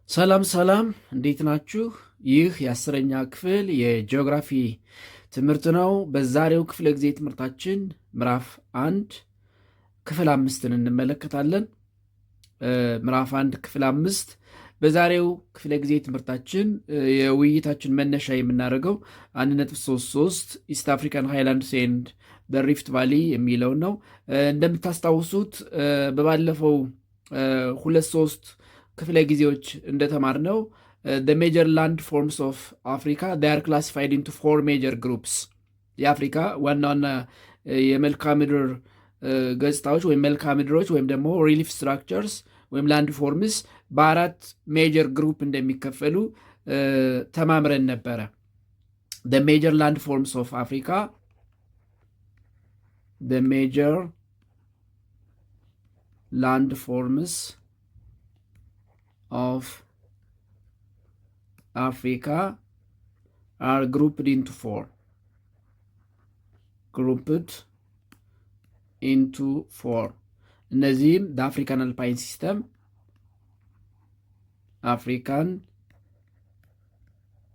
ሰላም ሰላም፣ እንዴት ናችሁ? ይህ የአስረኛ ክፍል የጂኦግራፊ ትምህርት ነው። በዛሬው ክፍለ ጊዜ ትምህርታችን ምዕራፍ 1 ክፍል 5ን እንመለከታለን። ምዕራፍ 1 ክፍል 5 በዛሬው ክፍለ ጊዜ ትምህርታችን የውይይታችን መነሻ የምናደርገው 1.33 ኢስት አፍሪካን ሃይላንድስ ኤንድ በሪፍት ቫሊ የሚለውን ነው። እንደምታስታውሱት በባለፈው 2-3 ክፍለ ጊዜዎች እንደተማርነው the major land forms of Africa they are classified into 4 major groups። የአፍሪካ ዋና ዋና የመልክዓ ምድር ገጽታዎች ወይም መልክዓ ምድሮች ወይም ደግሞ ሪሊፍ ስትራክቸርስ ወይም ላንድ ፎርምስ በአራት ሜጀር ግሩፕ እንደሚከፈሉ ተማምረን ነበረ። the major land forms of Africa the major land forms of Africa are grouped into 4. እነዚህም the African Alpine System, African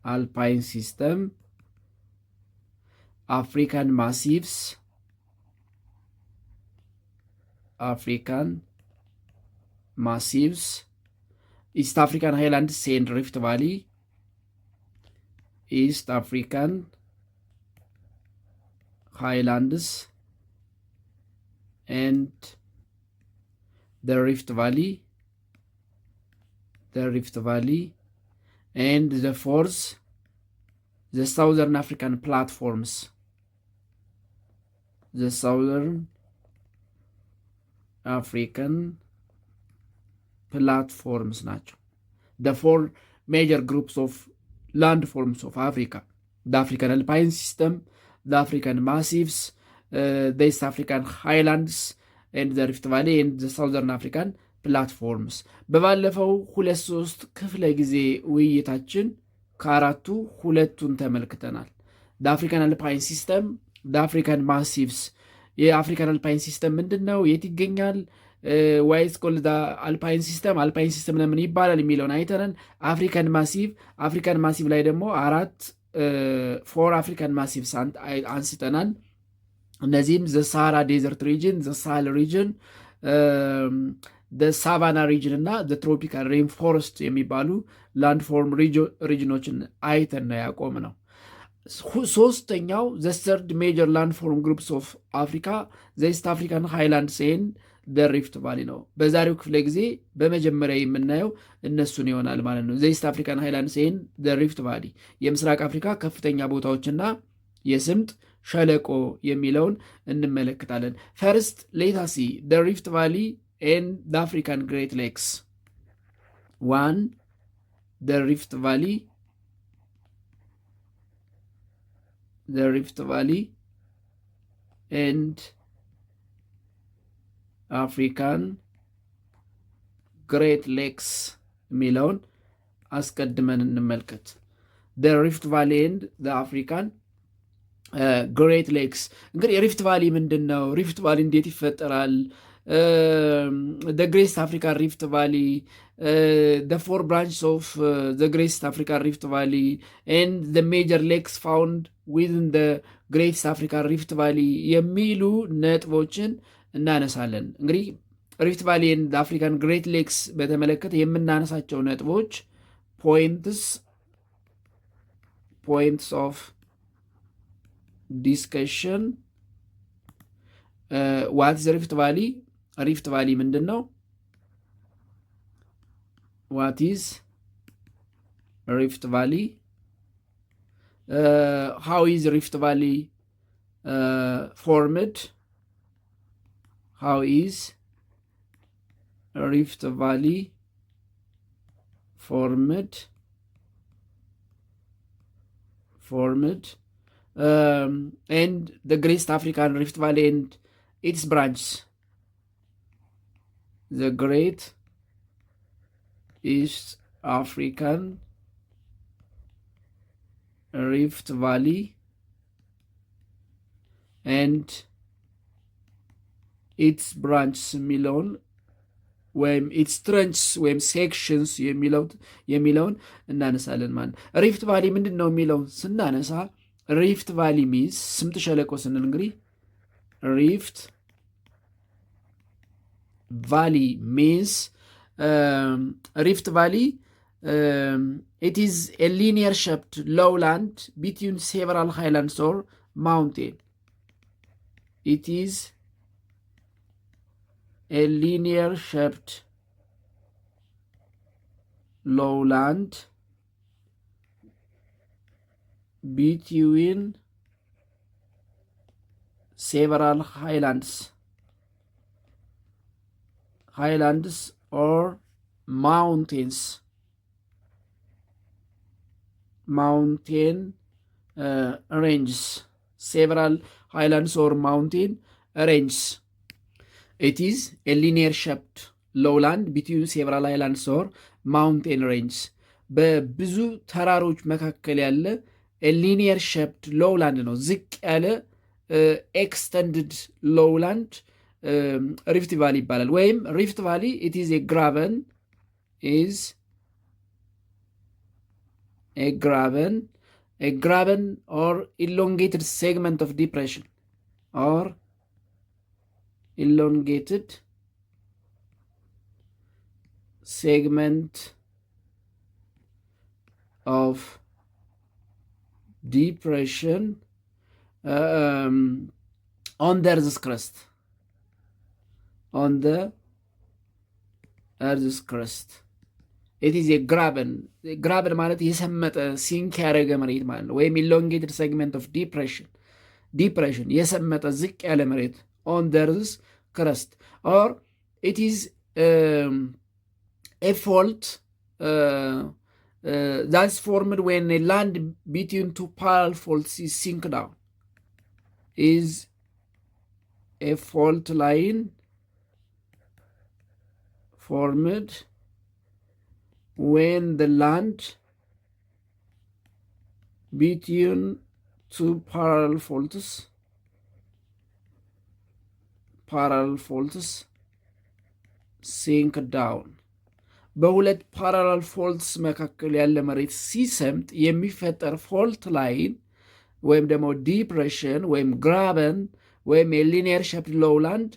Alpine System, African Massifs, East African Highlands and Rift Valley, East African Highlands and the Rift Valley, and the fourth, the Southern African platforms, the Southern African platforms ናቸው። the 4 major groups of landforms of Africa: the African Alpine System, the African Massifs, the East African Highlands and the Rift Valley and the Southern African platforms። በባለፈው 2-3 ክፍለ ጊዜ ውይይታችን ከአራቱ ሁለቱን ተመልክተናል። the African Alpine System, the African Massifs። የአፍሪካን አልፓይን ሲስተም ምንድን ነው? የት ይገኛል? ዋይስ ኮልድ አልፓይን ሲስተም ለምን ይባላል የሚለውን አይተናል። አፍሪካን ማሲቭ ላይ ደግሞ 4 አፍሪካን ማሲቭስ አንስተናል። እነዚህም ዘ ሳሃራ ዴዘርት ሪጅን፣ ዘ ሳህል ሪጅን፣ ሳቫና ሪጅን እና ትሮፒካል ሬን ፎረስት የሚባሉ ላንድ ፎርም ሪጅኖችን አይተን ነው ያቆም ነው። ሶስተኛው ዘ ሰርድ ሜጀር ላንድ ፎርም ግሩፕስ ኦፍ አፍሪካ ዘ ኢስት አፍሪካን ሃይላንድስ ኤንድ ዘ ሪፍት ቫሊ ነው። በዛሬው ክፍለ ጊዜ በመጀመሪያ የምናየው እነሱን ይሆናል ማለት ነው። ዘ ኢስት አፍሪካን ሃይላንድስ ኤንድ ዘ ሪፍት ቫሊ የምስራቅ አፍሪካ ከፍተኛ ቦታዎችና የስምጥ ሸለቆ የሚለውን እንመለከታለን። ፈርስት ሌታሲ ዘ ሪፍት ቫሊ ኤንድ ዘ አፍሪካን ግሬት ሌክስ። 1 ዘ ሪፍት ቫሊ and አፍሪካን ግሬት ሌክስ የሚለውን አስቀድመን እንመልከት። ሪፍት ቫሊ ኤንድ አፍሪካን ግሬት ሌክስ። እንግዲህ የሪፍት ቫሊ ምንድን ነው? ሪፍት ቫሊ እንዴት ይፈጠራል? ግሬት አፍሪካን ሪፍት ቫሊ፣ 4 ብራንችስ ኦፍ ግሬት አፍሪካን ሪፍት ቫሊ ኤንድ ሜጀር ሌክስ ፋውንድ ዊዝን ግሬት አፍሪካን ሪፍት ቫሊ የሚሉ ነጥቦችን እናነሳለን። እንግዲህ ሪፍት ቫሊ ኤንድ አፍሪካን ግሬት ሌክስ በተመለከተ የምናነሳቸው ነጥቦች ፖይንትስ ኦፍ ዲስከሽን። ዋት ኢዝ ሪፍት ቫሊ? ሪፍት ቫሊ ምንድን ነው? ዋት ኢዝ ሪፍት ቫሊ? ሃው ኢዝ ሪፍት ቫሊ ፎርምድ? How is Rift Valley formed? And the Great African Rift Valley and its branches. The Great East African Rift Valley and ኢትስ ብራንችስ የሚለውን ወይም ኢትስ ትረንችስ ወይም ሴክሽንስ የሚለውን እናነሳለን ማለት ነው። ሪፍት ቫሊ ምንድን ነው የሚለውን ስናነሳ ሪፍት ቫሊ ሚንስ ስምጥ ሸለቆ ስንል እንግዲህ ሪፍት ቫሊ ሚንስ ሪፍት ቫሊ it is a linear shaped lowland between several highlands or mountain. It is a linear shaped lowland between several highlands or mountain ranges. Several highlands or mountain ranges. It is a linear shaped lowland between several highlands or mountain ranges. በብዙ ተራሮች መካከል ያለ ሊኒየር ሼፕድ ሎውላንድ ነው። ዝቅ ያለ ኤክስተንድድ ሎውላንድ ሪፍት ቫሊ ይባላል። ወይም ሪፍት ቫሊ ኢት ኢዝ a graben or elongated segment of depression or elongated segment of depression on the Earth's crust. It is a graben ማለት የሰመጠ ሲንክ ያደረገ መሬት ማለት ነው። ወይም elongated segment of depression የሰመጠ ዝቅ ያለ መሬት on the Earth's crust or it is a fault that's formed when a land between two parallel faults is sink down. Is a fault line formed when the land between two parallel faults sink down. በሁለት ፓራላል ፎልትስ መካከል ያለ መሬት ሲሰምጥ የሚፈጠር ፎልት ላይን ወይም ደግሞ ዲፕሬሽን ወይም ግራበን ወይም የሊኒየር ሼፕድ ሎውላንድ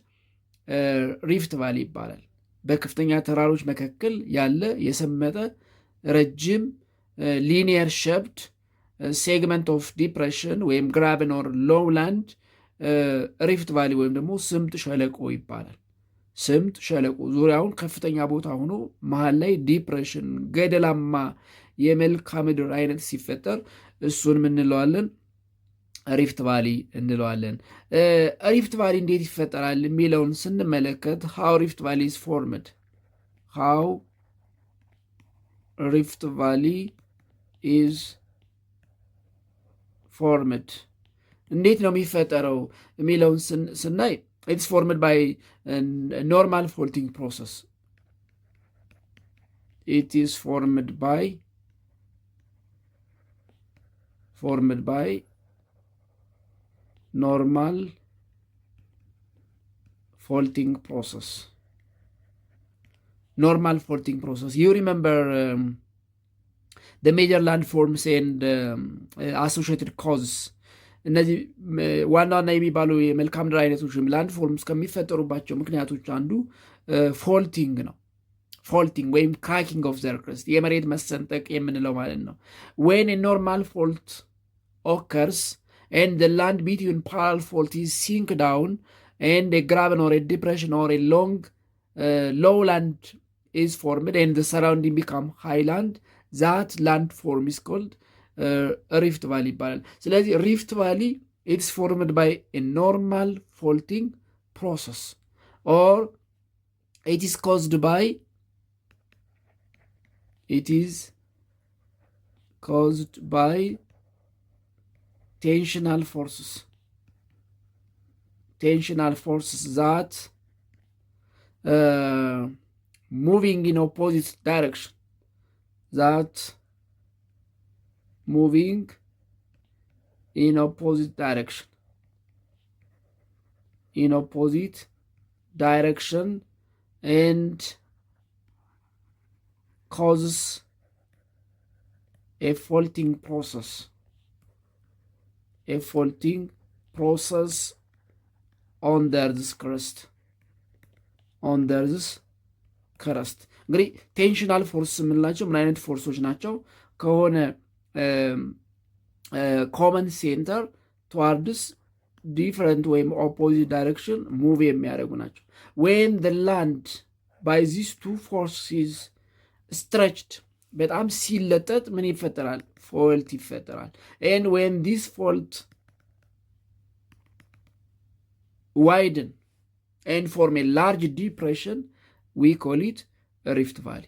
ሪፍት ቫሊ ይባላል። በከፍተኛ ተራሮች መካከል ያለ የሰመጠ ረጅም ሊኒየር ሼፕድ ሴግመንት ኦፍ ዲፕሬሽን ወይም ግራበን ኦር ሎውላንድ ሪፍት ቫሊ ወይም ደግሞ ስምጥ ሸለቆ ይባላል። ስምጥ ሸለቆ ዙሪያውን ከፍተኛ ቦታ ሆኖ መሀል ላይ ዲፕሬሽን ገደላማ የመልክዓ ምድር አይነት ሲፈጠር እሱን ምንለዋለን? ሪፍት ቫሊ እንለዋለን። ሪፍት ቫሊ እንዴት ይፈጠራል የሚለውን ስንመለከት ሃው ሪፍት ቫሊ ኢዝ ፎርምድ ሃው ሪፍት ቫሊ ኢዝ ፎርምድ እንዴት ነው የሚፈጠረው የሚለውን ስናይ it's formed by a normal faulting process. It is formed by normal faulting process. Normal faulting process. You remember the major landforms and associated causes. እነዚህ ዋና ዋና የሚባሉ የመልክዓ ምድር አይነቶች ወይም ላንድ ፎርምስ ከሚፈጠሩባቸው ምክንያቶች አንዱ ፎልቲንግ ነው። ፎልቲንግ ወይም ክራኪንግ ኦፍ ዘ ክረስት የመሬት መሰንጠቅ የምንለው ማለት ነው። ዌን ኤ ኖርማል ፎልት ኦከርስ ኤንድ ዘ ላንድ ቢትዊን ፓራለል ፎልት ኢዝ ሲንክ ዳውን ኤንድ ኤ ግራበን ኦር ኤ ዲፕሬሽን ኦር ኤ ሎንግ ሎውላንድ ኢዝ ፎርምድ ኤንድ ዘ ሰራውንዲንግ ቢካም ሃይላንድ ዛት ላንድ ፎርም ኢዝ ኮልድ ሪፍት ቫሊ ይባላል። ስለዚህ ሪፍት ቫሊ ኢትስ ፎርምድ ባይ ኤ ኖርማል ፎልቲንግ ፕሮሰስ ኦር ኢት ኢዝ ኮዝድ ባይ tensional forces that moving in opposite direction and causes a faulting process on the earth's crust እንግዲህ ቴንሽናል ፎርስ የምንላቸው ምን አይነት ፎርሶች ናቸው? ከሆነ ኮመን ሴንተር ትዋርድስ ዲፍረንት ወይም ኦፖዚት ዳይሬክሽን ሙቭ የሚያደርጉ ናቸው። ዌን the land by these two forces stretched በጣም ሲለጠጥ ምን ይፈጠራል? ፎልት ይፈጠራል። and when this fault widen and form a large depression we call it ሪፍት ቫሊ።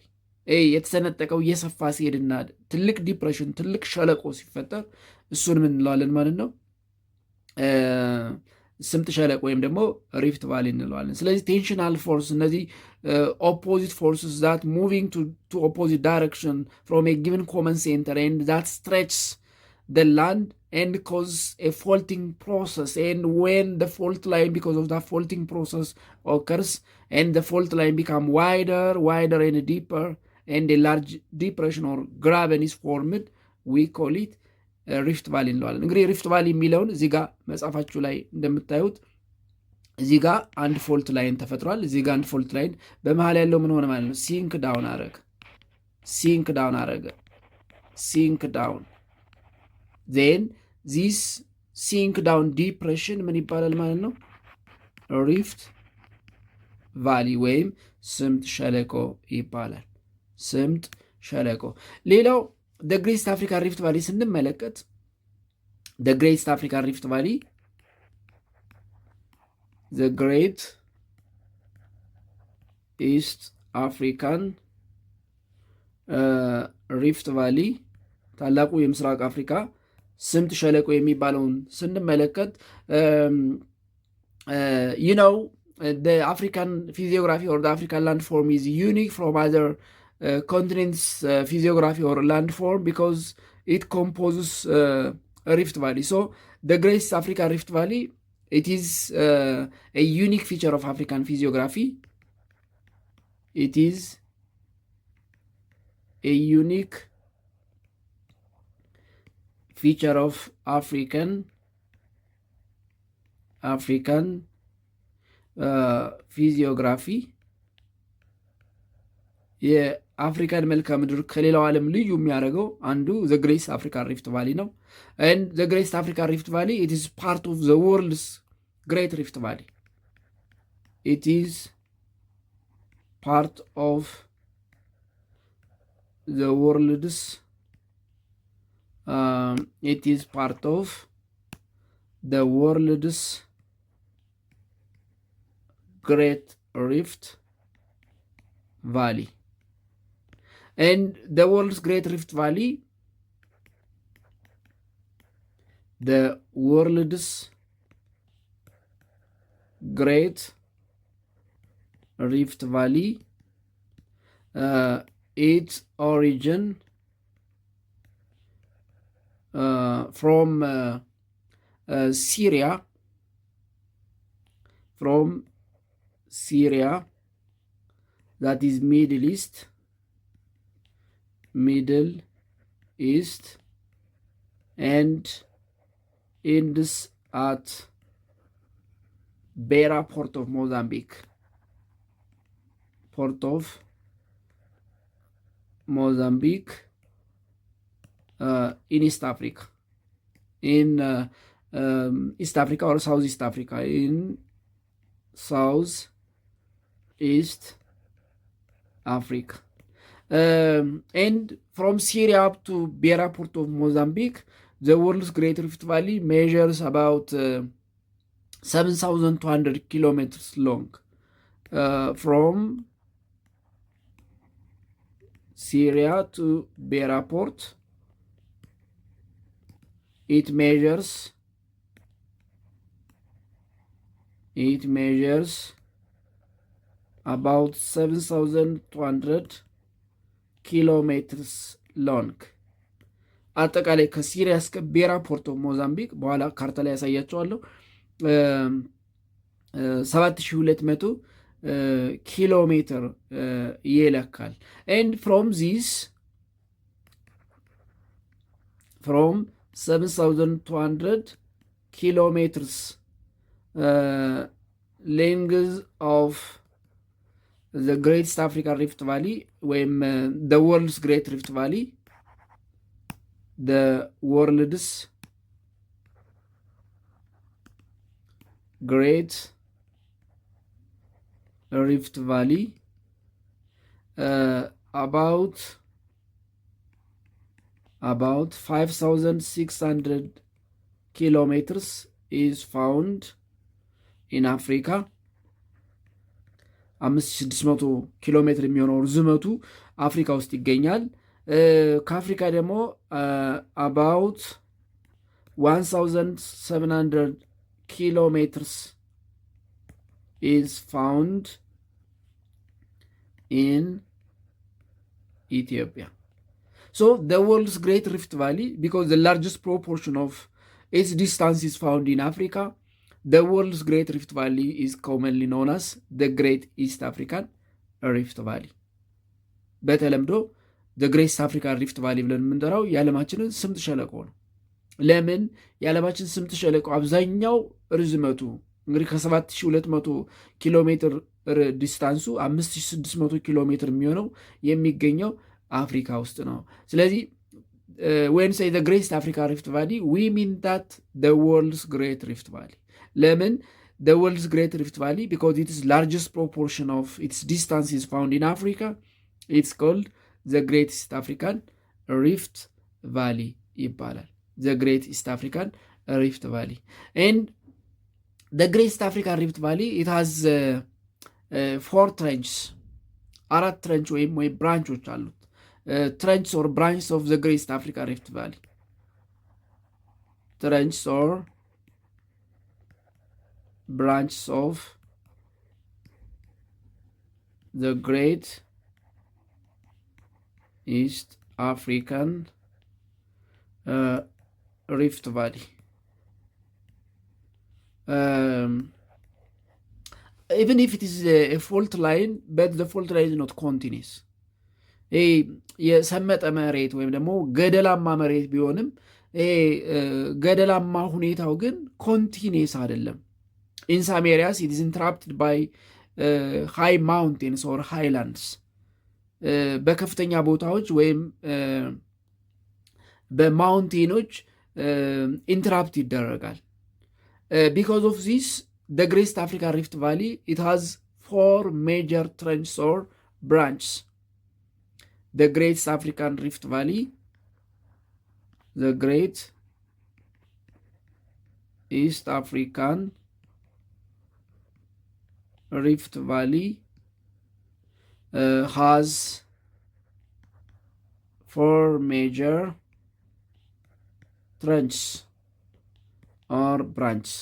የተሰነጠቀው እየሰፋ ሲሄድና ትልቅ ዲፕሬሽን ትልቅ ሸለቆ ሲፈጠር እሱን ምን እንለዋለን ማለት ነው? ስምጥ ሸለቆ ወይም ደግሞ ሪፍት ቫሊ እንለዋለን። ስለዚህ ቴንሽናል ፎርስ እነዚህ ኦፖዚት ፎርስስ ዛት ሙቪንግ ቱ ኦፖዚት ዳይሬክሽን ፍሮም ኤ ጊቨን ኮመን ሴንተር ኤንድ ዛት ስትሬችስ the land and cause a faulting process, and when the fault line because of that faulting process occurs and the fault line become wider and deeper and a large depression or graben is formed, we call it ሪፍት ቫሊ እንለዋለን። እንግዲህ ሪፍት ቫሊ የሚለውን እዚህ ጋር መጽሐፋችሁ ላይ እንደምታዩት እዚህ ጋር አንድ ፎልት ላይን ተፈጥሯል። እዚህ ጋር አንድ ፎልት ላይን በመሃል ያለው ምን ሆነ ማለት ነው? ሲንክ ዳውን ዜን ዚስ ሲንክ ዳውን ዲፕሬሽን ምን ይባላል ማለት ነው? ሪፍት ቫሊ ወይም ስምጥ ሸለቆ ይባላል። ስምጥ ሸለቆ። ሌላው ግሬት አፍሪካን ሪፍት ቫሊ ስንመለከት ግሬት አፍሪካን ሪፍት ቫሊ ግሬት ኢስት አፍሪካን ሪፍት ቫሊ ታላቁ የምስራቅ አፍሪካ ስምጥ ሸለቆ የሚባለውን ስንመለከት the African physiography or the African landform is unique from other continents physiography or landform because it composes a rift valley. So the Great African Rift Valley, it is a unique feature of African physiography. It is a unique feature of African physiography. የአፍሪካን መልክዓ ምድር ከሌላው ዓለም ልዩ የሚያደርገው አንዱ ዘ ግሬት አፍሪካን ሪፍት ቫሊ ነው። and the Great African Rift Valley, it is part of the world's Great Rift Valley. It is part of the world's Great Rift Valley. And the world's Great Rift Valley, the world's Great Rift Valley, its origin from Syria, that is Middle East, and ends at Beira port of Mozambique. In East Africa, East Africa or Southeast Africa, in Southeast Africa. And from Syria up to Beira port of Mozambique, the world's Great Rift Valley measures about 7,200 kilometers long. From Syria to Beira port, it measures about 7,200 kilometers long. አጠቃላይ ከሲሪያ እስከ ቤራ ፖርት ኦፍ ሞዛምቢክ በኋላ ካርታ ላይ ያሳያቸዋለሁ 7,200 ኪሎ ሜትር ይለካል። ኤንድ ፍሮም 7,200 kilometers length of the Great East African Rift Valley ወይም the world's Great Rift Valley the world's Great Rift Valley about 5,600 kilometers is found in Africa 5,600 ኪሎ ሜትር የሚሆነው ርዝመቱ አፍሪካ ውስጥ ይገኛል። ከአፍሪካ ደግሞ about 1,700 kilometers is found in Ethiopia. So the world's Great Rift Valley, because the largest proportion of its distance is found in Africa, the world's Great Rift Valley is commonly known as the Great East African Rift Valley. በተለምዶ the Great East African Rift Valley ብለን የምንጠራው የዓለማችንን ስምጥ ሸለቆ ነው። ለምን? የዓለማችን ስምጥ ሸለቆ አብዛኛው ርዝመቱ እንግዲህ ከ7,200 ኪሎ ሜትር ዲስታንሱ 5,600 ኪሎ ሜትር የሚሆነው የሚገኘው አፍሪካ ውስጥ ነው። ስለዚህ when say the Great African Rift Valley we mean that the world's Great Rift Valley. ለምን? the world's Great Rift Valley because its largest proportion of its distance is found in Africa. It's called the Great East African Rift Valley ይባላል። the Great East African Rift Valley. And the Great East African Rift Valley it has 4 trenches 4 ትረንች ወይም ብራንቾች አሉት። trenches or branches of the Great East African Rift Valley. Trenches or branches of the Great East African Rift Valley. Even if it is a fault line, but the fault line is not continuous. የሰመጠ መሬት ወይም ደግሞ ገደላማ መሬት ቢሆንም ገደላማ ሁኔታው ግን ኮንቲኒየስ አይደለም። in some areas it is interrupted by high mountains or highlands. በከፍተኛ ቦታዎች ወይም በማውንቴኖች ኢንተራፕት ይደረጋል። because of this the Great African Rift Valley it has 4 major trenches or branches. The Great African Rift Valley, the Great East African Rift Valley has 4 major trenches or branches.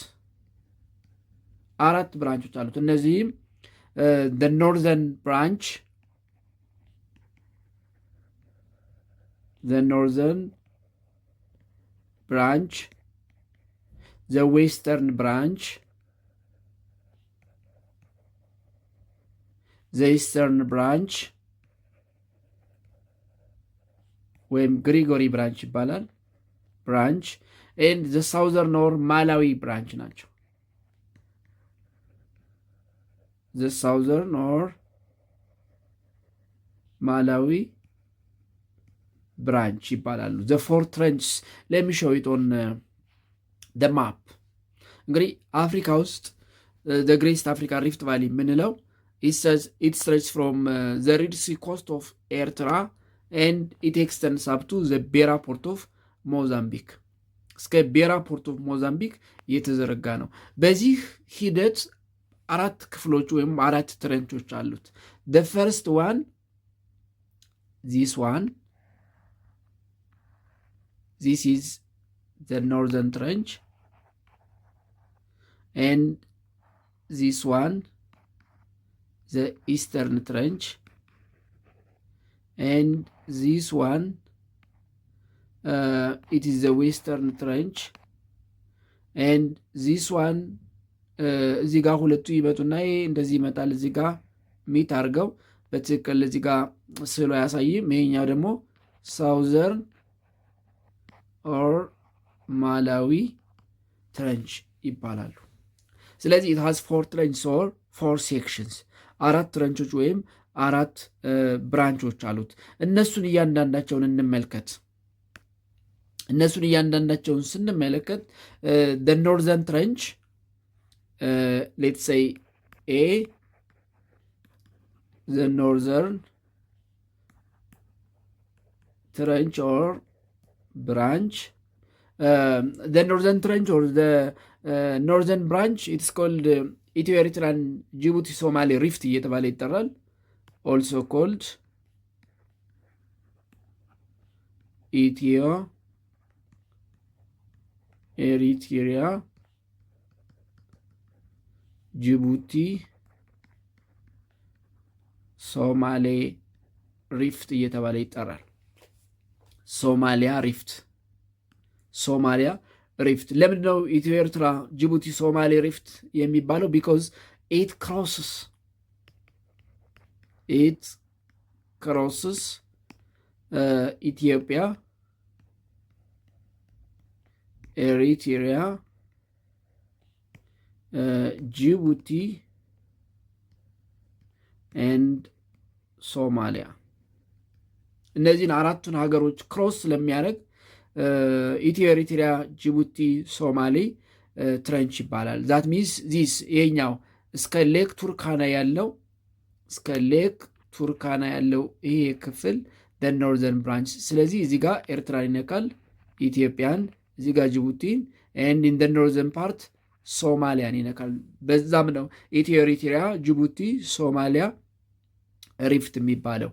4 ብራንቾች አሉት። እነዚህም the northern branch, the western branch, the eastern branch ወይም ግሪጎሪ ብራንች ይባላል ብራንች and the southern or Malawi branch ናቸው። the southern or Malawi branch ይባላሉ። the 4 trenches let me show it on the map። እንግዲህ አፍሪካ ውስጥ the Great African Rift Valley የምንለው it stretches from the Red Sea coast of Eritrea and it extends up to the Beira port of Mozambique. እስከ ቤራ ፖርት ኦፍ ሞዛምቢክ የተዘረጋ ነው። በዚህ ሂደት 4 ክፍሎች ወይም 4 ትረንቾች አሉት። the first one, this is the northern trench, and this one the eastern trench, and this one it is the western trench, and this one እዚህ ጋር ሁለቱ ይመጡና ይሄ እንደዚህ ይመጣል። እዚህ ጋር ሚት አድርገው በትክክል እዚህ ጋር ስዕሉ አያሳይም። ይሄኛው ደግሞ ሳውዘርን ኦር ማላዊ ትረንች ይባላሉ። ስለዚህ it has 4 trenches or 4 sections 4 ትረንቾች ወይም 4 ብራንቾች አሉት። እነሱን እያንዳንዳቸውን እንመልከት። እነሱን እያንዳንዳቸውን ስንመለከት the northern trench let's say A, the northern trench or branch, the northern trench or the northern branch, it's called Ethio Eritrean Djibouti Somali Rift እየተባለ ይጠራል። also called Ethio Eritrea Djibouti ሶማሌ ሪፍት እየተባለ ይጠራል። ሶማሊያ ሪፍት ለምንድን ነው ኢትዮ ኤርትራ ጅቡቲ ሶማሌ ሪፍት የሚባለው? ቢኮዝ ኢት ክሮስስ ኢትዮጵያ፣ ኤሪትሪያ፣ ጅቡቲ ኤንድ ሶማሊያ። እነዚህን አራቱን ሀገሮች ክሮስ ስለሚያደርግ ኢትዮ ኤሪትሪያ ጅቡቲ ሶማሌ ትረንች ይባላል። ዛት ሚንስ ዚስ ይሄኛው እስከ ሌክ ቱርካና ያለው ይሄ ክፍል ኖርዘርን ብራንች። ስለዚህ እዚህ ጋር ኤርትራን ይነካል፣ ኢትዮጵያን፣ እዚህ ጋር ጅቡቲን ኤንድ ኢን ኖርዘርን ፓርት ሶማሊያን ይነካል። በዛም ነው ኢትዮ ኤሪትሪያ ጅቡቲ ሶማሊያ ሪፍት የሚባለው።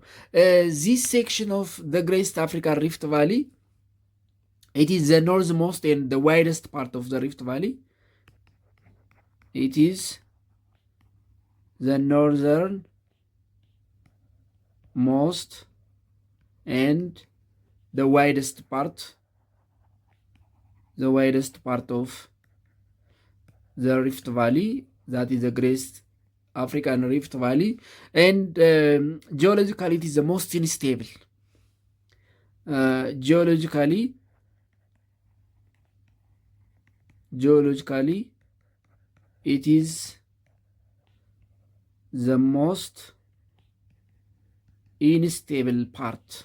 ዚስ ሴክሽን ኦፍ ዘ ግሬት አፍሪካን ሪፍት ቫሊ it is the northmost and the widest part of the Rift Valley. It is the northernmost and the widest part of the Rift Valley. That is the great African Rift Valley, and geologically it is the most unstable. Geologically it is the most unstable part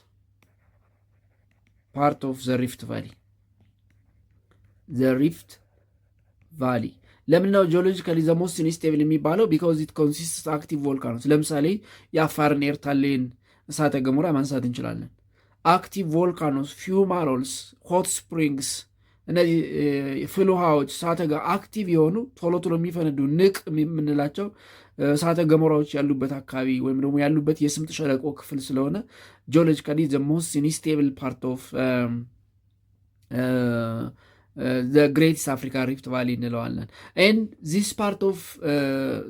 of the Rift Valley. ለምን ነው ጂኦሎጂካሊ ዘ ሞስት ኢንስቴብል የሚባለው? ቢኮዝ ኢት ኮንሲስትስ አክቲቭ ቮልካኖስ። ለምሳሌ የአፋርን ኤርታሌን እሳተ ገሞራ ማንሳት እንችላለን። አክቲቭ ቮልካኖስ፣ ፊውማሮልስ፣ ሆት ስፕሪንግስ፣ እነዚህ ፍል ውሃዎች እሳተ አክቲቭ የሆኑ ቶሎ የሚፈነዱ ንቅ የምንላቸው እሳተ ገሞራዎች ያሉበት አካባቢ ወይም ደግሞ ያሉበት የስምጥ ሸለቆ ክፍል ስለሆነ ጂኦሎጂካሊ ዘ ሞስት ኢንስቴብል ፓርት ኦፍ the Great African Rift Valley እንለዋለን። and this part of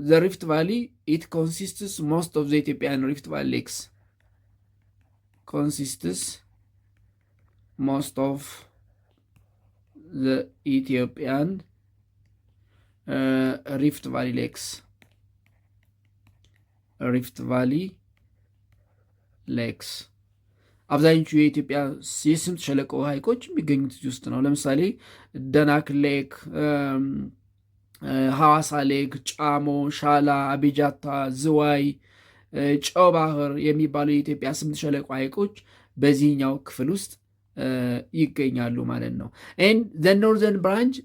the Rift Valley it consists most of the Ethiopian Rift Valley lakes. Most of the Ethiopian Rift Valley lakes. አብዛኞቹ የኢትዮጵያ የስምጥ ሸለቆ ሐይቆች የሚገኙት እዚህ ውስጥ ነው። ለምሳሌ ደናክ ሌክ፣ ሐዋሳ ሌክ፣ ጫሞ፣ ሻላ፣ አቢጃታ፣ ዝዋይ፣ ጨው ባህር የሚባሉ የኢትዮጵያ ስምጥ ሸለቆ ሐይቆች በዚህኛው ክፍል ውስጥ ይገኛሉ ማለት ነው። ኤንድ ዘ ኖርዘርን ብራንች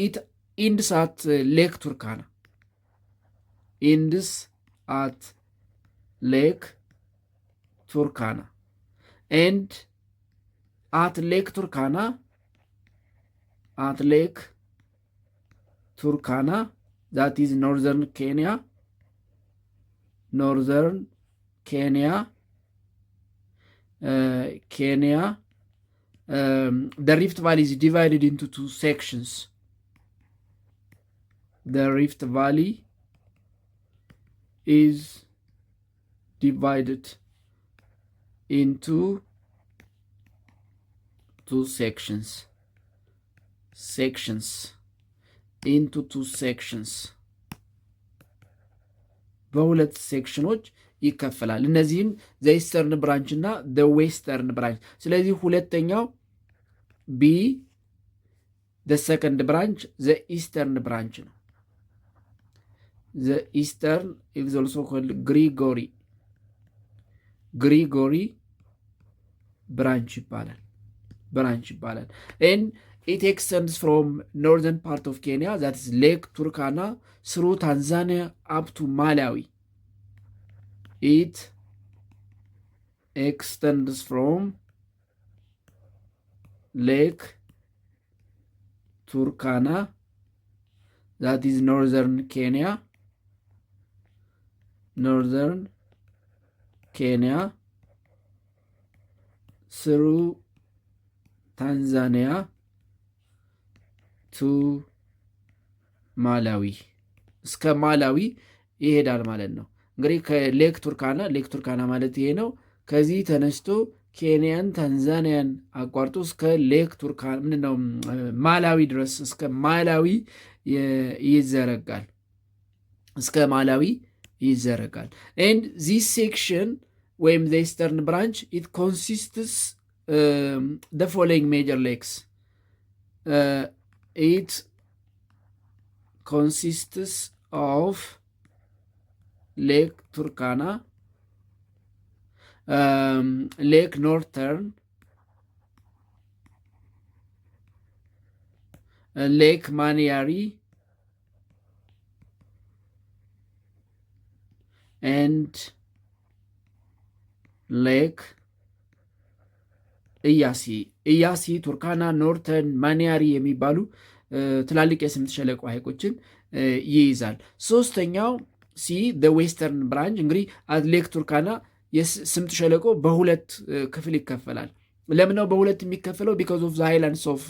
ኢት ኢንድስ አት ሌክ ቱርካና and at Lake Turkana, that is northern Kenya, the Rift Valley is divided into two sections. The Rift Valley is divided into two sections. ኢንቱ ቱ ሴክሽንስ በሁለት ሴክሽኖች ይከፈላል። እነዚህም ዘ ኢስተርን ብራንች እና ዘ ዌስተርን ብራንች። ስለዚህ ሁለተኛው ቢ ዘ ሰከንድ ብራንች ዘ ኢስተርን ብራንች ነው። ዘ ኢስተርን ኢዝ ኦልሶ ኮልድ ግሪጎሪ ብራንች ይባላል። ኤን ኢት ኤክስተንድስ ፍሮም ኖርዘርን ፓርት ኦፍ ኬንያ ዛት ኢዝ ሌክ ቱርካና ስሩ ታንዛኒያ አፕ ቱ ማላዊ። ኢት ኤክስተንድስ ፍሮም ሌክ ቱርካና ዛት ኢዝ ኖርዘርን ኬንያ ስሩ ታንዛኒያ ቱ ማላዊ እስከ ማላዊ ይሄዳል ማለት ነው። እንግዲህ ከሌክ ቱርካና ማለት ይሄ ነው። ከዚህ ተነስቶ ኬንያን ታንዛኒያን አቋርጦ እስከ ሌክ ቱርካና ምንድነው ማላዊ ድረስ እስከ ማላዊ ይዘረጋል። ኤንድ ዚስ ሴክሽን ወይም ዘ ኢስተርን ብራንች ኢት ኮንሲስትስ the following major lakes. It consists of Lake Turkana, Lake Northern, Lake Manyari, and Lake ኢያሲ፣ ቱርካና፣ ኖርተርን፣ ማኒያሪ የሚባሉ ትላልቅ የስምጥ ሸለቆ ሐይቆችን ይይዛል። ሶስተኛው ሲ ዌስተርን ብራንች እንግዲህ ሌክ ቱርካና የስምጥ ሸለቆ በሁለት ክፍል ይከፈላል። ለምነው በሁለት የሚከፈለው? ቢካዝ ኦፍ ዘ ሃይላንድስ ኦፍ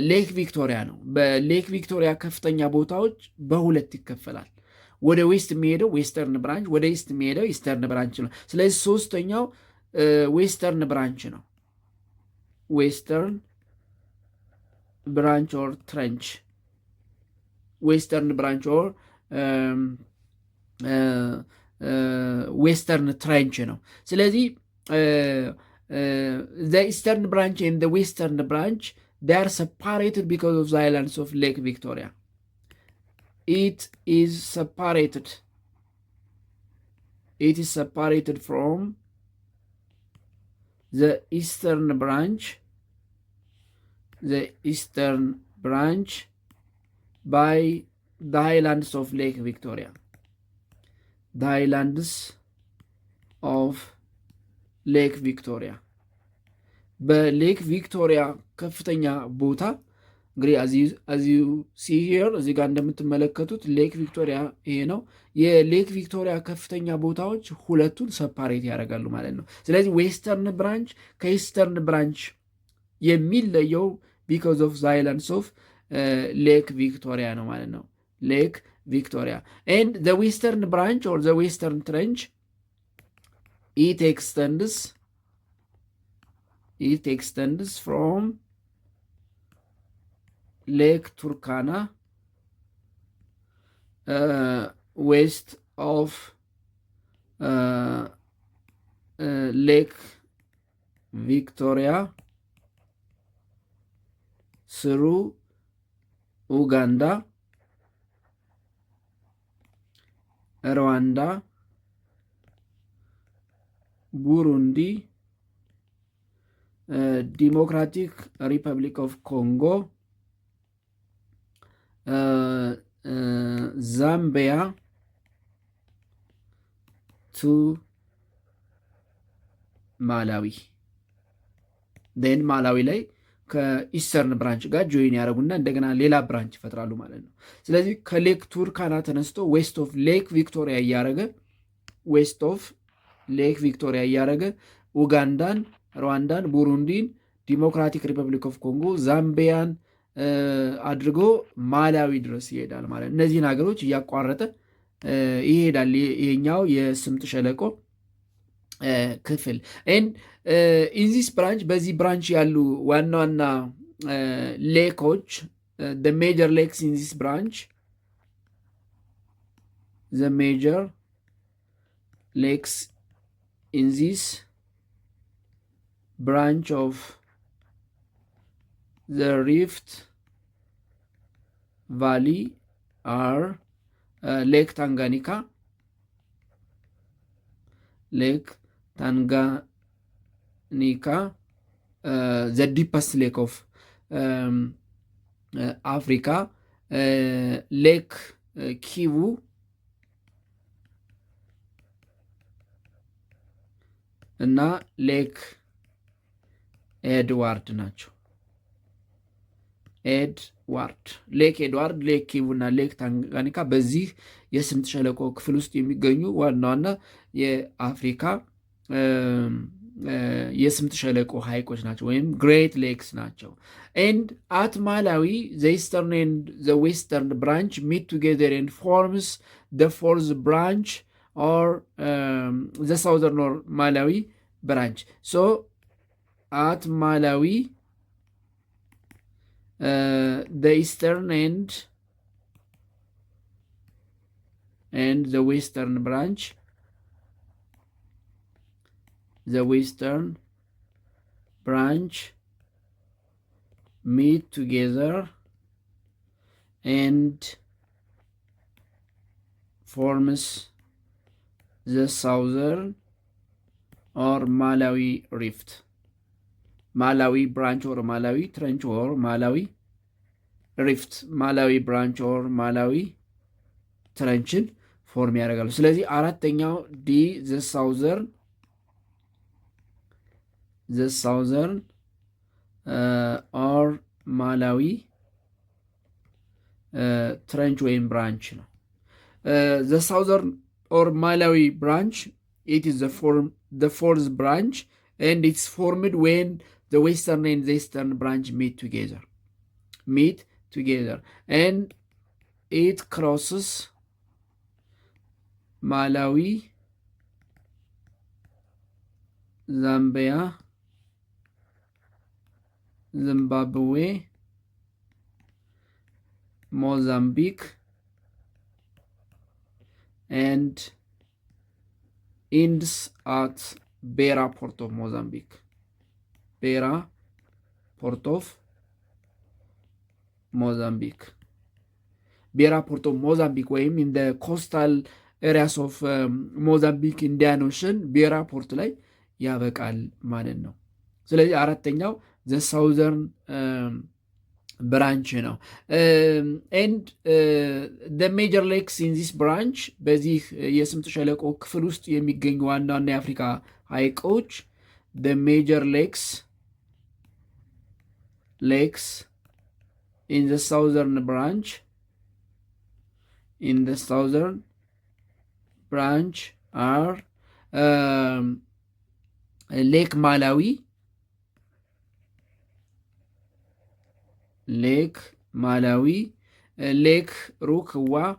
ሌክ ቪክቶሪያ ነው። በሌክ ቪክቶሪያ ከፍተኛ ቦታዎች በሁለት ይከፈላል። ወደ ዌስት የሚሄደው ዌስተርን ብራንች፣ ወደ ኢስት የሚሄደው ኢስተርን ብራንች ነው። ስለዚህ ሶስተኛው ዌስተርን ብራንች ነው። ዌስተርን ብራንች ኦር ትረንች፣ ዌስተርን ብራንች ኦር ዌስተርን ትረንች ነው። ስለዚህ the eastern branch and the western branch, they are separated because of the islands of Lake Victoria. It is separated from the eastern branch by the highlands of Lake Victoria. The highlands of Lake Victoria. በሌክ ቪክቶሪያ ከፍተኛ ቦታ እንግዲህ as you see here እዚህ ጋር እንደምትመለከቱት ሌክ ቪክቶሪያ ይሄ ነው። የሌክ ቪክቶሪያ ከፍተኛ ቦታዎች ሁለቱን ሰፓሬት ያደርጋሉ ማለት ነው። ስለዚህ ዌስተርን ብራንች ከኢስተርን ብራንች የሚለየው ቢኮዝ ኦፍ ዘ አይላንድስ ኦፍ ሌክ ቪክቶሪያ ነው ማለት ነው። ሌክ ቪክቶሪያ and the western branch or the western trench, it extends from Lake Turkana west of Lake Victoria through Uganda, Rwanda, Burundi, Democratic Republic of Congo, Zambia to ማላዊ ማላዊ ላይ ከኢስተርን ብራንች ጋር ጆይን ያደረጉና እንደገና ሌላ ብራንች ይፈጥራሉ ማለት ነው። ስለዚህ ከሌክ ቱርካና ተነስቶ ዌስት ኦፍ ሌክ ቪክቶሪያ እያደረገ ኡጋንዳን፣ ሩዋንዳን፣ ቡሩንዲን፣ ዲሞክራቲክ ሪፐብሊክ ኦፍ ኮንጎ፣ ዛምቢያን አድርጎ ማላዊ ድረስ ይሄዳል ማለት ነው። እነዚህን ሀገሮች እያቋረጠ ይሄዳል። ይሄኛው የስምጥ ሸለቆ ክፍል ኢንዚስ ብራንች በዚህ ብራንች ያሉ ዋና ዋና ሌኮች the major lakes in this branch, the major lakes in this branch of the Rift Valley are Lake Tanganyika, the deepest lake of Africa, Lake Kivu, እና ሌክ ኤድዋርድ ናቸው። ሌክ ኤድዋርድ፣ ሌክ ኪቩ እና ሌክ ታንጋኒካ በዚህ የስምጥ ሸለቆ ክፍል ውስጥ የሚገኙ ዋና ዋና የአፍሪካ የስምጥ ሸለቆ ሐይቆች ናቸው ወይም ግሬት ሌክስ ናቸው። ኤንድ አት ማላዊ ዘ ኢስተርን ኤንድ ዘ ዌስተርን ብራንች ሚት ቱጌዘር ኤንድ ፎርምስ ዘ ፎርዝ ብራንች or the southern or Malawi branch. So at Malawi, the eastern and the western branch, meet together and forms the southern or Malawi rift. Malawi branch or Malawi trench or Malawi rift. Malawi branch or Malawi trench form ያደርጋሉ። ስለዚህ አራተኛው ዲ the southern or Malawi trench ወይም branch ነው። the southern or Malawi branch, it is the fourth branch, and it's formed when the western and the eastern branch meet together, and it crosses Malawi, Zambia, Zimbabwe, Mozambique, and ends at Beira Port of Mozambique. Beira Port of Mozambique ወይም in the coastal areas of Mozambique Indian Ocean ቤራ ፖርት ላይ ያበቃል ማለት ነው። ስለዚህ አራተኛው the southern ብራንች ነው። ኤንድ the major lakes in this branch, በዚህ የስምጥ ሸለቆ ክፍል ውስጥ የሚገኙ ዋና ዋና የአፍሪካ ሐይቆች the major lakes in the southern branch are Lake Malawi, Lake Rukwa,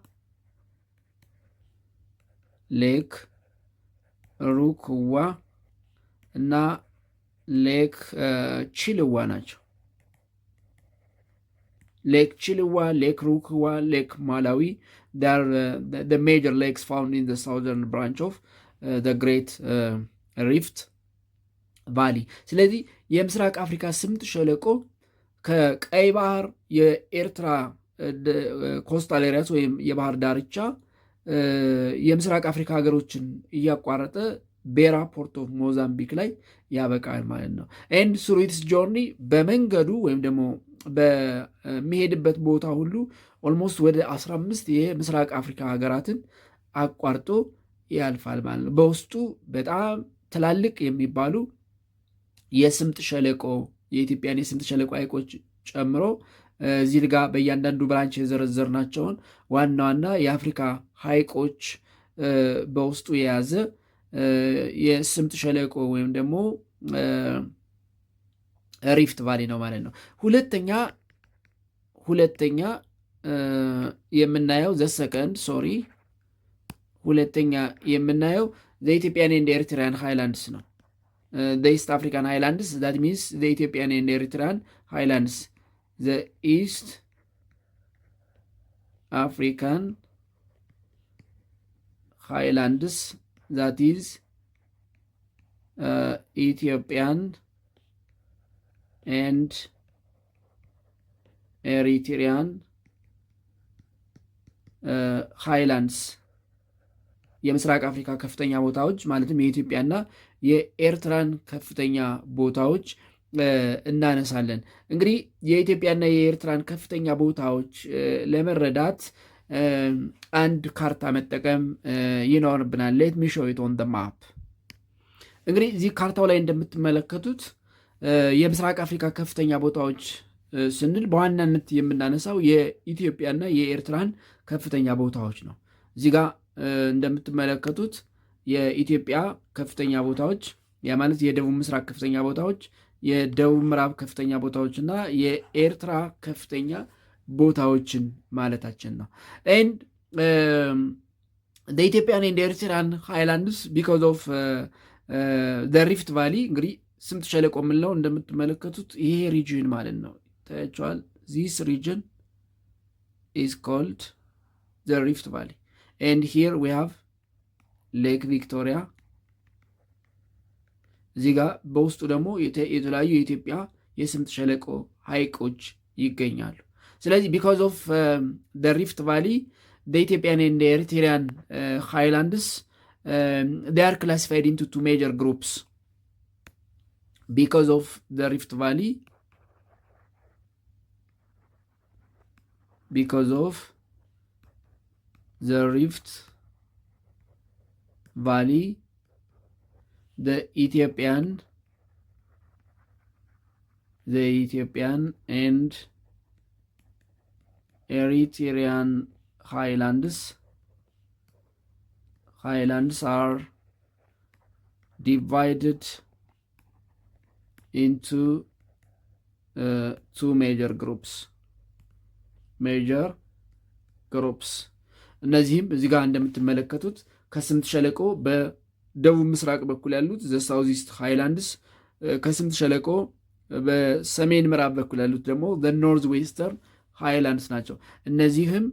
እና ሌክ ቺልዋ ናቸው። ሌክ ቺልዋ፣ ሌክ ሩክዋ፣ ሌክ ማላዊ they are the major lakes found in the southern branch of the Great Rift Valley። ስለዚህ የምስራቅ አፍሪካ ስምጥ ሸለቆ ከቀይ ባህር የኤርትራ ኮስታል ኤሪያስ ወይም የባህር ዳርቻ የምስራቅ አፍሪካ ሀገሮችን እያቋረጠ ቤራ ፖርት ኦፍ ሞዛምቢክ ላይ ያበቃል ማለት ነው። ኤንድ ስሩ ኢትስ ጆርኒ በመንገዱ ወይም ደግሞ በሚሄድበት ቦታ ሁሉ ኦልሞስት ወደ 15 የምስራቅ አፍሪካ ሀገራትን አቋርጦ ያልፋል ማለት ነው። በውስጡ በጣም ትላልቅ የሚባሉ የስምጥ ሸለቆ የኢትዮጵያን የስምጥ ሸለቆ ሐይቆች ጨምሮ እዚህ ጋር በእያንዳንዱ ብራንች የዘረዘርናቸውን ዋና ዋና የአፍሪካ ሐይቆች በውስጡ የያዘ የስምጥ ሸለቆ ወይም ደግሞ ሪፍት ቫሊ ነው ማለት ነው። ሁለተኛ የምናየው ሁለተኛ የምናየው ዘኢትዮጵያን ኤንድ ኤርትራያን ሃይላንድስ ነው። the East African highlands, that means the Ethiopian and Eritrean highlands. The East African highlands, that is Ethiopian and Eritrean highlands የምስራቅ አፍሪካ ከፍተኛ ቦታዎች ማለትም የኢትዮጵያና የኤርትራን ከፍተኛ ቦታዎች እናነሳለን። እንግዲህ የኢትዮጵያና የኤርትራን ከፍተኛ ቦታዎች ለመረዳት አንድ ካርታ መጠቀም ይኖርብናል። ሌት ሚ ሾው ኢት ኦን ዘ ማፕ። እንግዲህ እዚህ ካርታው ላይ እንደምትመለከቱት የምስራቅ አፍሪካ ከፍተኛ ቦታዎች ስንል በዋናነት የምናነሳው የኢትዮጵያና የኤርትራን ከፍተኛ ቦታዎች ነው። እዚህ ጋር እንደምትመለከቱት የኢትዮጵያ ከፍተኛ ቦታዎች ያ ማለት የደቡብ ምስራቅ ከፍተኛ ቦታዎች፣ የደቡብ ምዕራብ ከፍተኛ ቦታዎች እና የኤርትራ ከፍተኛ ቦታዎችን ማለታችን ነው። ኤንድ ኢትዮጵያን ኤንድ ኤርትራን ሃይላንድስ ቢኮዝ ኦፍ ሪፍት ቫሊ እንግዲህ ስምጥ ሸለቆ የምንለው እንደምትመለከቱት ይሄ ሪጅን ማለት ነው። ታያቸዋል። ዚስ ሪጅን ኢዝ ኮልድ ዘ ሪፍት ቫሊ ኤንድ ሂር ዊ ሃቭ ሌክ ቪክቶሪያ። እዚህ ጋር በውስጡ ደግሞ የተለያዩ የኢትዮጵያ የስምጥ ሸለቆ ሐይቆች ይገኛሉ። ስለዚህ ቢኮዝ ኦፍ ዘ ሪፍት ቫሊ the Ethiopian and the Eritrean highlands they are classified into two major groups because of the Rift Valley. Because of the Rift Valley, the Ethiopian and Eritrean highlands are divided into two major groups. እነዚህም እዚህ ጋር እንደምትመለከቱት ከስምጥ ሸለቆ በደቡብ ምስራቅ በኩል ያሉት ዘ ሳውዝ ኢስት ሃይላንድስ፣ ከስምጥ ሸለቆ በሰሜን ምዕራብ በኩል ያሉት ደግሞ ዘ ኖርዝ ዌስተርን ሃይላንድስ ናቸው። እነዚህም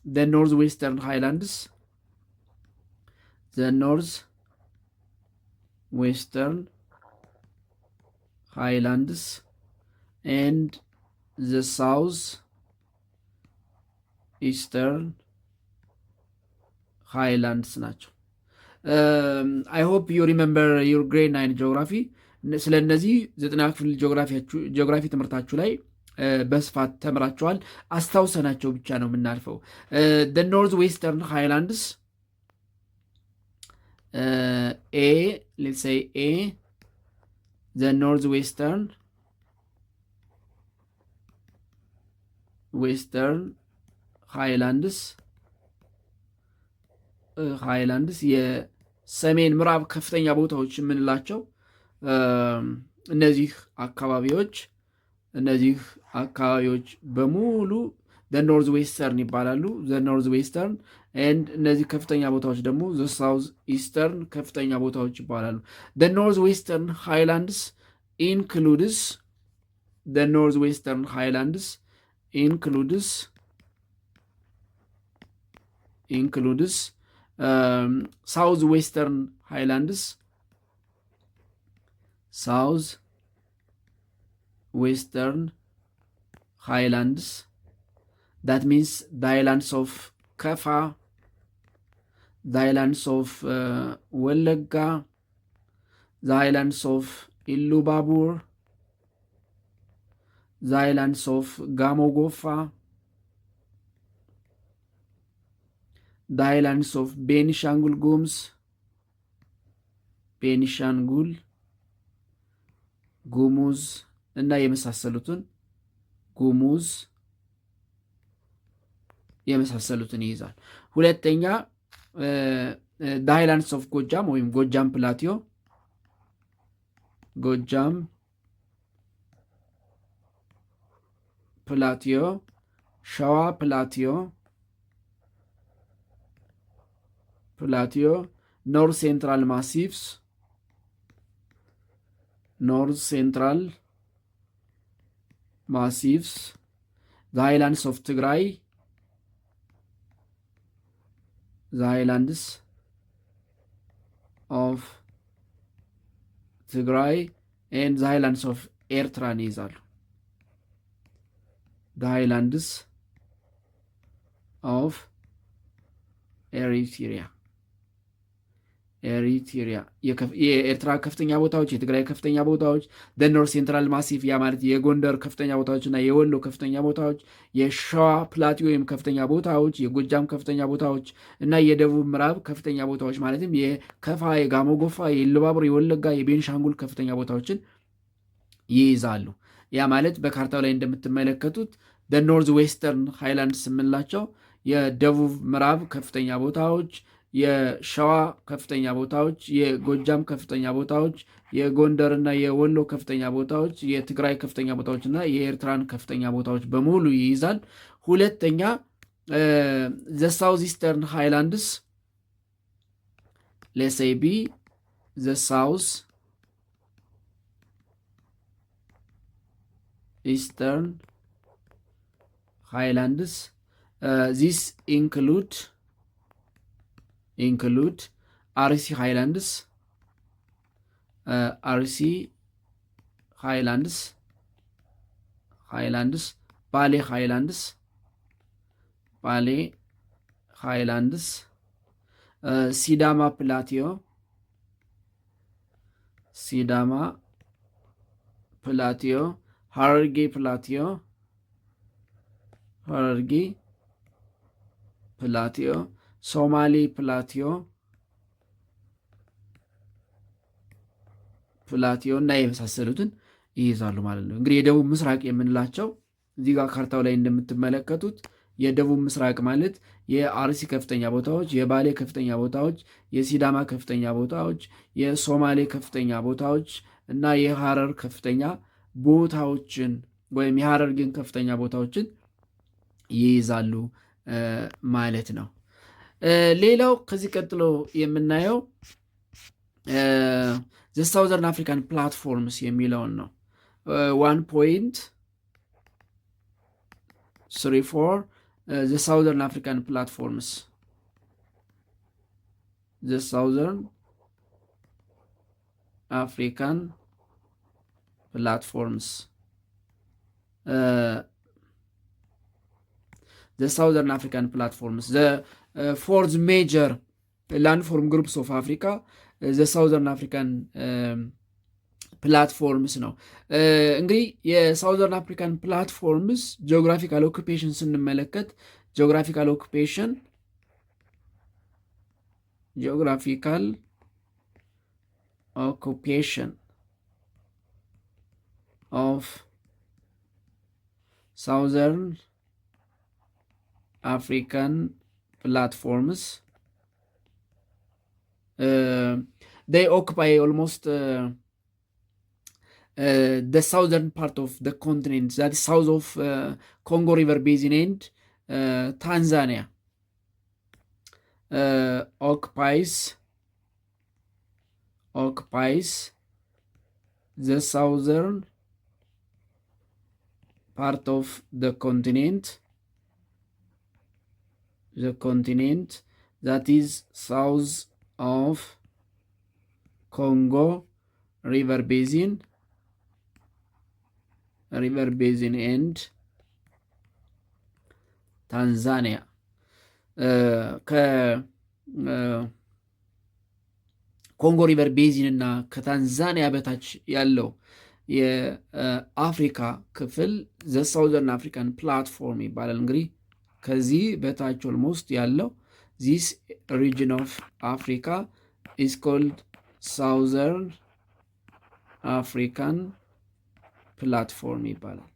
the northwestern highlands and the southeastern highlands ናቸው። I hope you remember your grade 9 geography። ስለ እነዚህ 9ኛ ክፍል ጂኦግራፊ ትምህርታችሁ ላይ በስፋት ተምራቸዋል። አስታውሰናቸው ብቻ ነው የምናልፈው። the northwestern highlands let's say the northwestern highlands የሰሜን ምዕራብ ከፍተኛ ቦታዎች የምንላቸው እነዚህ አካባቢዎች በሙሉ the northwestern ይባላሉ። the northwestern and እነዚህ ከፍተኛ ቦታዎች ደግሞ the southeastern ከፍተኛ ቦታዎች ይባላሉ። the northwestern highlands includes southwestern highlands that means the islands of Kafa, the islands of Welaga, the islands of Illubabur, the islands of Gamogofa, the islands of Benishangul Gumuz እና የመሳሰሉትን ይይዛል። ሁለተኛ the highlands of ጎጃም ወይም ጎጃም ፕላቲዮ፣ ሸዋ ፕላቲዮ፣ ኖርት ሴንትራል ማሲቭስ North Central Massifs, the highlands of Tigray, the highlands of Tigray and the highlands of Ertran ይይዛሉ። the highlands of Eritrea የኤርትራ ከፍተኛ ቦታዎች፣ የትግራይ ከፍተኛ ቦታዎች፣ ኖርዝ ሴንትራል ማሲፍ ያ ማለት የጎንደር ከፍተኛ ቦታዎች እና የወሎ ከፍተኛ ቦታዎች፣ የሸዋ ፕላቲ ወይም ከፍተኛ ቦታዎች፣ የጎጃም ከፍተኛ ቦታዎች እና የደቡብ ምዕራብ ከፍተኛ ቦታዎች ማለትም የከፋ፣ የጋሞ ጎፋ፣ የኢሉባቡር፣ የወለጋ፣ የቤንሻንጉል ከፍተኛ ቦታዎችን ይይዛሉ። ያ ማለት በካርታው ላይ እንደምትመለከቱት ኖርዝ ዌስተርን ሃይላንድስ የምንላቸው የደቡብ ምዕራብ ከፍተኛ ቦታዎች፣ የሸዋ ከፍተኛ ቦታዎች፣ የጎጃም ከፍተኛ ቦታዎች፣ የጎንደርና የወሎ ከፍተኛ ቦታዎች፣ የትግራይ ከፍተኛ ቦታዎች እና የኤርትራን ከፍተኛ ቦታዎች በሙሉ ይይዛል። ሁለተኛ ዘ ሳውዝ ኢስተርን ሃይላንድስ ሌትስ ቢ ዘ ሳውዝ ኢስተርን ሃይላንድስ ዚስ ኢንክሉድ Arsi Highlands, Bale Highlands, Sidama Plateau, Hararghe Plateau, ሶማሌ ፕላቲዮ እና የመሳሰሉትን ይይዛሉ ማለት ነው። እንግዲህ የደቡብ ምስራቅ የምንላቸው እዚህ ጋር ካርታው ላይ እንደምትመለከቱት የደቡብ ምስራቅ ማለት የአርሲ ከፍተኛ ቦታዎች፣ የባሌ ከፍተኛ ቦታዎች፣ የሲዳማ ከፍተኛ ቦታዎች፣ የሶማሌ ከፍተኛ ቦታዎች እና የሐረር ከፍተኛ ቦታዎችን ወይም የሐረርጌን ከፍተኛ ቦታዎችን ይይዛሉ ማለት ነው። ሌላው ከዚህ ቀጥሎ የምናየው ዘ ሳውዘርን አፍሪካን ፕላትፎርምስ የሚለውን ነው። 1.34 ዘ ሳውዘርን አፍሪካን ፕላትፎርምስ fourth major landform groups of Africa, the Southern African ፕላትፎርምስ ነው። እንግዲህ የሳውዘርን አፍሪካን ፕላትፎርምስ ጂኦግራፊካል ኦኩፔሽን ስንመለከት ጂኦግራፊካል ኦኩፔሽን ኦፍ ሳውዘርን African platforms, they occupy almost the southern part of the continent, that is south of Congo River Basin and Tanzania. Occupies the southern part of the continent that is south of Congo River Basin and Tanzania. ከኮንጎ ሪቨር ቤዚን እና ከታንዛኒያ በታች ያለው የአፍሪካ ክፍል ዘ ሳውዘርን አፍሪካን ፕላትፎርም ይባላል። እንግዲህ ከዚህ በታች ኦልሞስት ያለው ዚስ ሪጅን ኦፍ አፍሪካ ኢዝ ኮልድ ሳውዘርን አፍሪካን ፕላትፎርም ይባላል።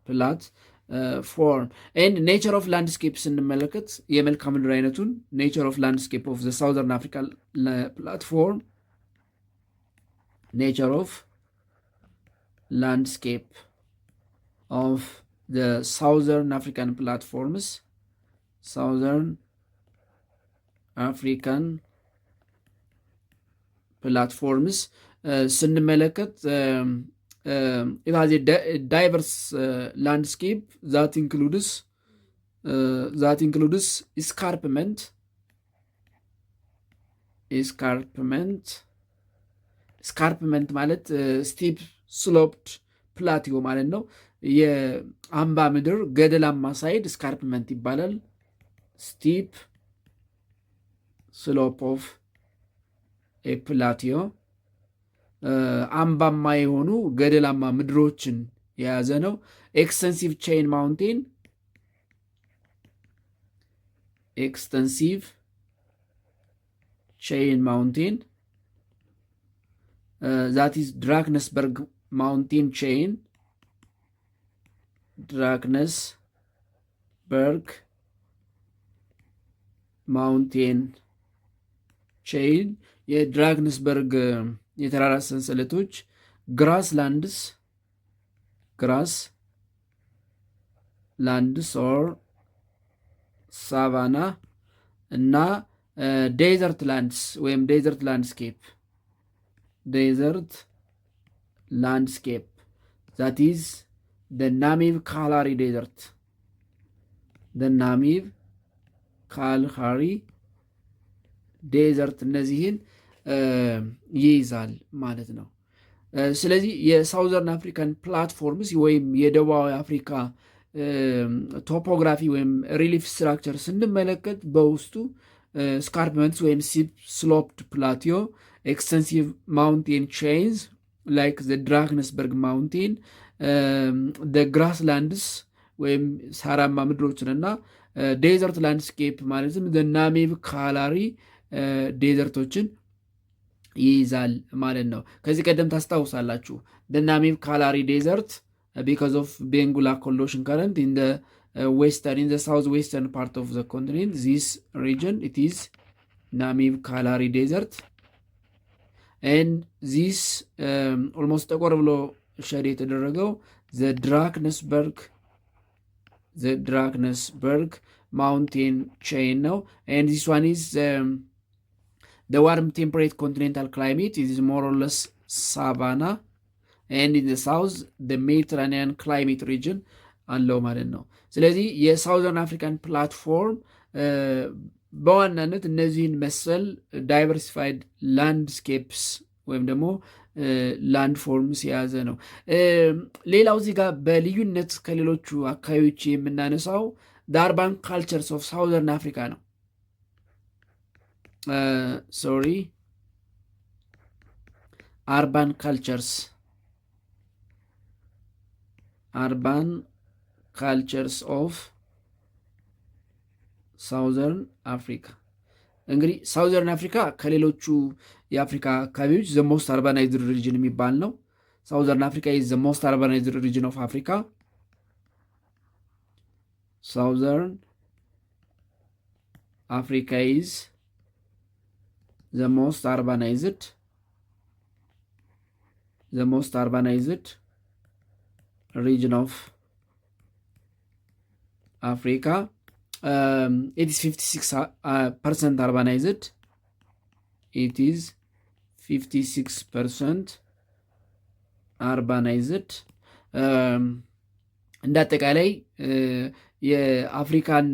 ፕላትፎርም ኤንድ ኔቸር ኦፍ ላንድስኬፕ ስንመለከት የመልክዓ ምድር አይነቱን ኔቸር ኦፍ ላንድስኬፕ ኦፍ ዘ ሳውዘርን አፍሪካን ፕላትፎርም ኔቸር ኦፍ ላንድስኬፕ ኦፍ the Southern African platforms, Southern African platforms ስንመለከት it has a diverse landscape that includes escarpment ማለት ስቲፕ ስሎፕድ ፕላቲዮ ማለት ነው። የአምባ ምድር ገደላማ ሳይድ ስካርፕመንት ይባላል። ስቲፕ ስሎፕ ኦፍ ኤ ፕላቲዮ አምባማ የሆኑ ገደላማ ምድሮችን የያዘ ነው። ኤክስተንሲቭ ቼይን ማውንቴን that is Drakensberg mountain chain. የድራግንስበርግ የተራራ ሰንሰለቶች ግራስላንድስ ኦር ሳቫና እና ዴዘርት ላንድስ ወይም ዴዘርት ላንድስኬፕ that is the Namib Kalahari Desert. እነዚህን ይይዛል ማለት ነው። ስለዚህ የሳውዘርን አፍሪካን ፕላትፎርምስ ወይም የደቡባዊ አፍሪካ ቶፖግራፊ ወይም ሪሊፍ ስትራክቸር ስንመለከት በውስጡ ስካርፕመንትስ ወይም ስሎፕድ ፕላቲዮ፣ ኤክስተንሲቭ ማውንቴን ቼንዝ ላይክ ዘ ድራክንስበርግ ማውንቴን፣ ግራስላንድስ ወይም ሳራማ ምድሮችንና ዴዘርት ላንድስኬፕ ማለትም ናሜብ ካላሪ ዴዘርቶችን ይይዛል ማለት ነው። ከዚህ ቀደም ታስታውሳላችሁ ናሜብ ካላሪ ዴዘርት because of Benguela Colossian current in the southwestern part of the continent, this region, it is Namib Kalahari Desert, and this almost ጠቆር ብሎ ሸር የተደረገው the Drakensberg mountain chain ነው, and this one is the warm temperate continental climate. It is more or less savanna, and in the south the Mediterranean climate region አለው ማለት ነው። ስለዚህ የሳውዘርን አፍሪካን ፕላትፎርም በዋናነት እነዚህን መሰል ዳይቨርሲፋይድ ላንድስኬፕስ ወይም ደግሞ ላንድ ፎርምስ የያዘ ነው። ሌላው እዚህ ጋር በልዩነት ከሌሎቹ አካባቢዎች የምናነሳው አርባን ካልቸርስ ኦፍ ሳውዘርን አፍሪካ ነው። አርባን ካልቸርስ ኦፍ ሳውዘርን አፍሪካ። እንግዲህ ሳውዘርን አፍሪካ ከሌሎቹ የአፍሪካ አካባቢዎች ዘ ሞስት አርባናይዝድ ሪጅን የሚባል ነው። ሳውዘርን አፍሪካ ኢዝ ዘ ሞስት አርባናይዝድ ሪጅን ኦፍ አፍሪካ። ሳውዘርን አፍሪካ ኢዝ ዘ ሞስት አርባናይዝድ region of Africa. It is 56% urbanized. እንደ አጠቃላይ የአፍሪካን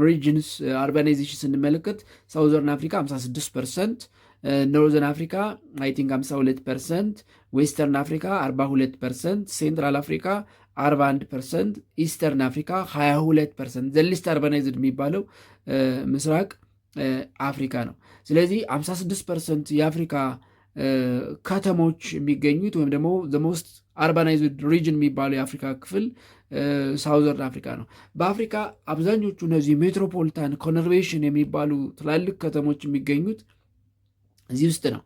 ሪጅንስ አርባናይዜሽን ስንመለከት ሳውዘርን አፍሪካ 56%፣ ኖርዘርን አፍሪካ አይ ቲንክ 52%፣ ዌስተርን አፍሪካ 42%፣ ሴንትራል አፍሪካ 41%፣ ኢስተርን አፍሪካ 22%። ዘሊስት አርባናይዝድ የሚባለው ምስራቅ አፍሪካ ነው። ስለዚህ 56% የአፍሪካ ከተሞች የሚገኙት ወይም ደግሞ ሞስት አርባናይዝድ ሪጅን የሚባለው የአፍሪካ ክፍል ሳውዘርን አፍሪካ ነው። በአፍሪካ አብዛኞቹ እነዚህ ሜትሮፖሊታን ኮንቨርሽን የሚባሉ ትላልቅ ከተሞች የሚገኙት እዚህ ውስጥ ነው።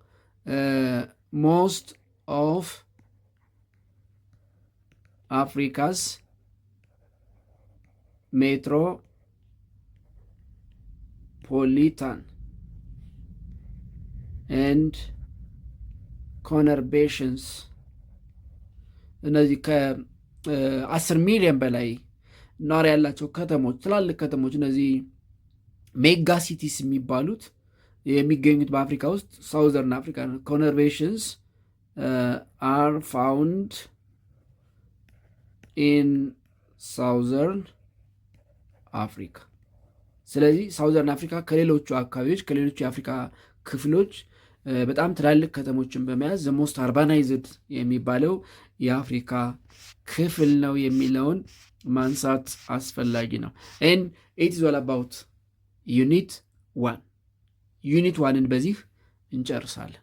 ሞስት ኦፍ አፍሪካስ ሜትሮፖሊታን ኤንድ ኮነርቤሽንስ እነዚህ ከ10 ሚሊዮን በላይ ነዋሪ ያላቸው ከተሞች፣ ትላልቅ ከተሞች፣ እነዚህ ሜጋ ሲቲስ የሚባሉት የሚገኙት በአፍሪካ ውስጥ ሳውዘርን አፍሪካ ኮነርቬሽንስ አር ፋውንድ ኢን ሳውዘርን አፍሪካ። ስለዚህ ሳውዘርን አፍሪካ ከሌሎቹ አካባቢዎች ከሌሎቹ የአፍሪካ ክፍሎች በጣም ትላልቅ ከተሞችን በመያዝ ዘ ሞስት አርባናይዝድ የሚባለው የአፍሪካ ክፍል ነው የሚለውን ማንሳት አስፈላጊ ነው። ኤንድ ኢት ኢዝ ኦል አባውት ዩኒት 1 ዩኒት 1ን በዚህ እንጨርሳለን።